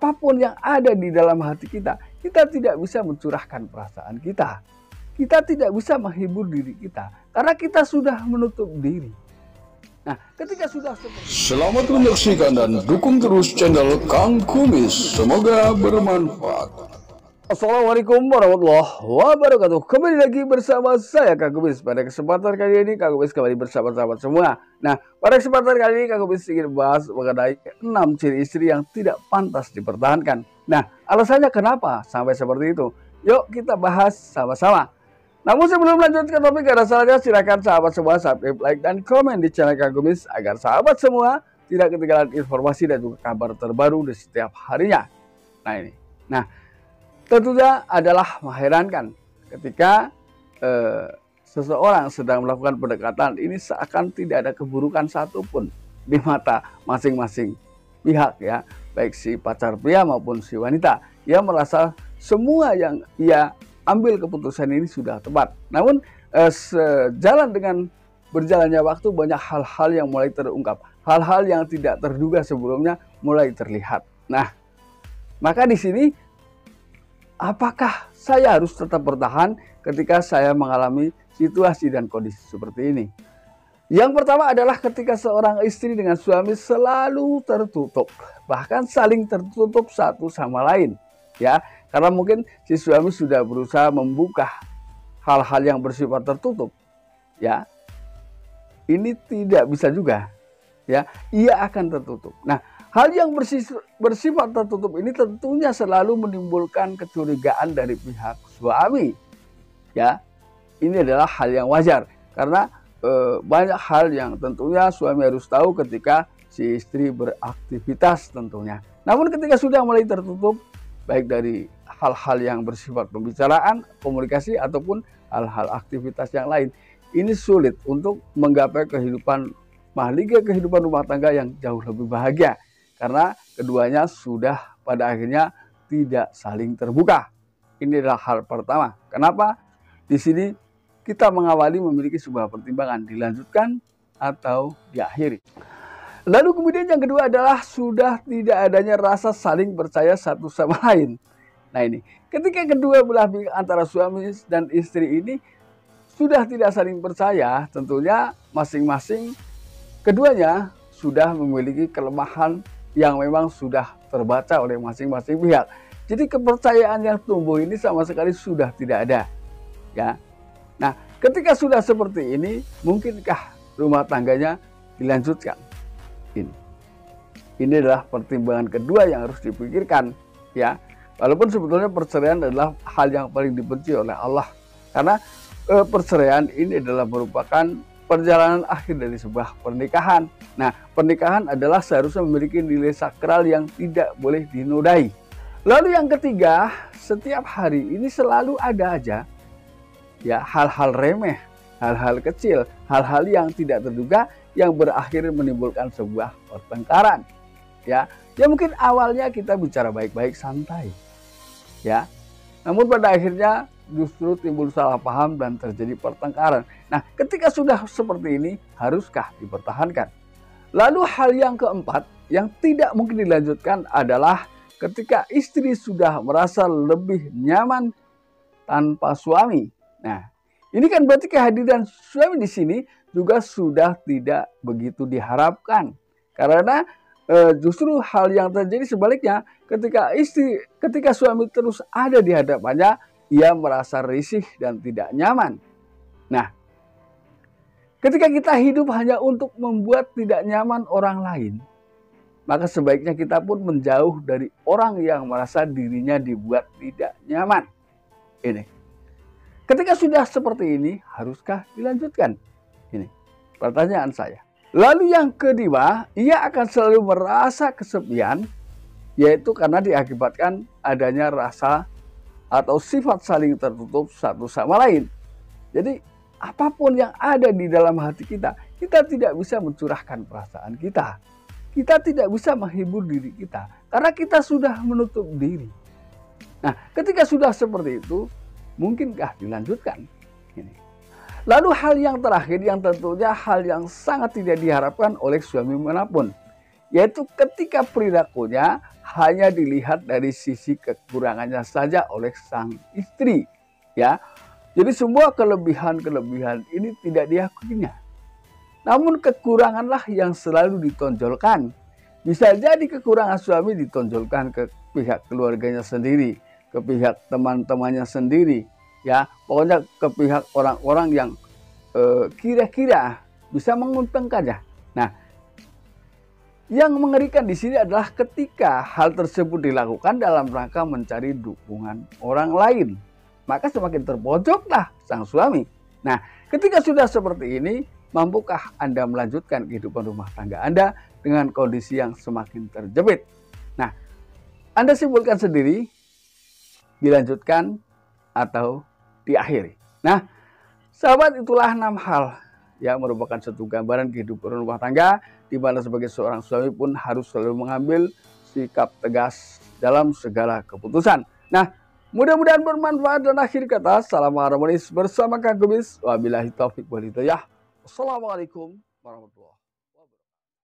apapun yang ada di dalam hati kita, kita tidak bisa mencurahkan perasaan kita. Kita tidak bisa menghibur diri kita karena kita sudah menutup diri. Nah, ketika sudah seperti itu, Selamat menyaksikan dan dukung terus channel Kang Kumis. Semoga bermanfaat. Assalamualaikum warahmatullahi wabarakatuh. Kembali lagi bersama saya Kang Kumis. Pada kesempatan kali ini Kang Kumis kembali bersama sahabat semua. Nah, pada kesempatan kali ini Kang Kumis ingin bahas mengenai 6 ciri istri yang tidak pantas dipertahankan. Nah, alasannya kenapa sampai seperti itu? Yuk kita bahas sama-sama. Namun sebelum lanjut ke topik, gak ada salahnya silakan sahabat semua subscribe, like, dan komen di channel Kang Kumis agar sahabat semua tidak ketinggalan informasi dan juga kabar terbaru di setiap harinya. Nah ini. Nah, tentunya adalah mengherankan ketika seseorang sedang melakukan pendekatan ini seakan tidak ada keburukan satupun di mata masing-masing pihak ya, baik si pacar pria maupun si wanita. Ia merasa semua yang ia ambil keputusan ini sudah tepat. Namun sejalan dengan berjalannya waktu banyak hal-hal yang mulai terungkap, hal-hal yang tidak terduga sebelumnya mulai terlihat. Nah, maka di sini apakah saya harus tetap bertahan ketika saya mengalami situasi dan kondisi seperti ini? Yang pertama adalah ketika seorang istri dengan suami selalu tertutup, bahkan saling tertutup satu sama lain, ya. Karena mungkin si suami sudah berusaha membuka hal-hal yang bersifat tertutup, ya. Ini tidak bisa juga, ya. Ia akan tertutup. Nah, hal yang bersifat tertutup ini tentunya selalu menimbulkan kecurigaan dari pihak suami. Ya, ini adalah hal yang wajar karena banyak hal yang tentunya suami harus tahu ketika si istri beraktivitas tentunya. Namun ketika sudah mulai tertutup, baik dari hal-hal yang bersifat pembicaraan, komunikasi, ataupun hal-hal aktivitas yang lain, ini sulit untuk menggapai kehidupan mahligai, kehidupan rumah tangga yang jauh lebih bahagia. Karena keduanya sudah pada akhirnya tidak saling terbuka. Ini adalah hal pertama. Kenapa? Di sini kita mengawali memiliki sebuah pertimbangan, dilanjutkan atau diakhiri. Lalu kemudian yang kedua adalah sudah tidak adanya rasa saling percaya satu sama lain. Nah ini, ketika kedua belah pihak antara suami dan istri ini sudah tidak saling percaya, tentunya masing-masing keduanya sudah memiliki kelemahan yang memang sudah terbaca oleh masing-masing pihak. Jadi kepercayaan yang tumbuh ini sama sekali sudah tidak ada. Ya. Nah, ketika sudah seperti ini, mungkinkah rumah tangganya dilanjutkan? Ini adalah pertimbangan kedua yang harus dipikirkan, ya. Walaupun sebetulnya perceraian adalah hal yang paling dibenci oleh Allah. Karena perceraian ini adalah merupakan perjalanan akhir dari sebuah pernikahan. Nah, pernikahan adalah seharusnya memiliki nilai sakral yang tidak boleh dinodai. Lalu yang ketiga, setiap hari ini selalu ada aja ya hal-hal remeh, hal-hal kecil, hal-hal yang tidak terduga yang berakhir menimbulkan sebuah pertengkaran. Ya mungkin awalnya kita bicara baik-baik santai. Ya. Namun pada akhirnya justru timbul salah paham dan terjadi pertengkaran. Nah, ketika sudah seperti ini, haruskah dipertahankan? Lalu hal yang keempat yang tidak mungkin dilanjutkan adalah ketika istri sudah merasa lebih nyaman tanpa suami. Nah, ini kan berarti kehadiran suami di sini juga sudah tidak begitu diharapkan. Karena justru hal yang terjadi sebaliknya, ketika suami terus ada di hadapannya, ia merasa risih dan tidak nyaman. Nah, ketika kita hidup hanya untuk membuat tidak nyaman orang lain, maka sebaiknya kita pun menjauh dari orang yang merasa dirinya dibuat tidak nyaman. Ini. Ketika sudah seperti ini, haruskah dilanjutkan? Ini pertanyaan saya. Lalu yang kedua, ia akan selalu merasa kesepian, yaitu karena diakibatkan adanya rasa atau sifat saling tertutup satu sama lain. Jadi apapun yang ada di dalam hati kita, kita tidak bisa mencurahkan perasaan kita. Kita tidak bisa menghibur diri kita, karena kita sudah menutup diri. Nah, ketika sudah seperti itu, mungkinkah dilanjutkan? Ini. Lalu hal yang terakhir yang tentunya hal yang sangat tidak diharapkan oleh suami manapun, yaitu ketika perilakunya hanya dilihat dari sisi kekurangannya saja oleh sang istri, ya. Jadi semua kelebihan-kelebihan ini tidak diakuinya. Namun kekuranganlah yang selalu ditonjolkan. Bisa jadi kekurangan suami ditonjolkan ke pihak keluarganya sendiri, ke pihak teman-temannya sendiri, ya. Pokoknya ke pihak orang-orang yang kira-kira bisa menguntungkannya. Nah, yang mengerikan di sini adalah ketika hal tersebut dilakukan dalam rangka mencari dukungan orang lain. Maka semakin terpojoklah sang suami. Nah, ketika sudah seperti ini, mampukah Anda melanjutkan kehidupan rumah tangga Anda dengan kondisi yang semakin terjepit? Nah, Anda simpulkan sendiri, dilanjutkan atau diakhiri. Nah, sahabat, itulah 6 hal yang merupakan satu gambaran kehidupan rumah tangga, di mana sebagai seorang suami pun harus selalu mengambil sikap tegas dalam segala keputusan. Nah, mudah-mudahan bermanfaat, dan akhir kata, salam harmonis bersama Kang Kumis. Wabillahi taufiq wal hidayah. Wassalamualaikum warahmatullahi wabarakatuh.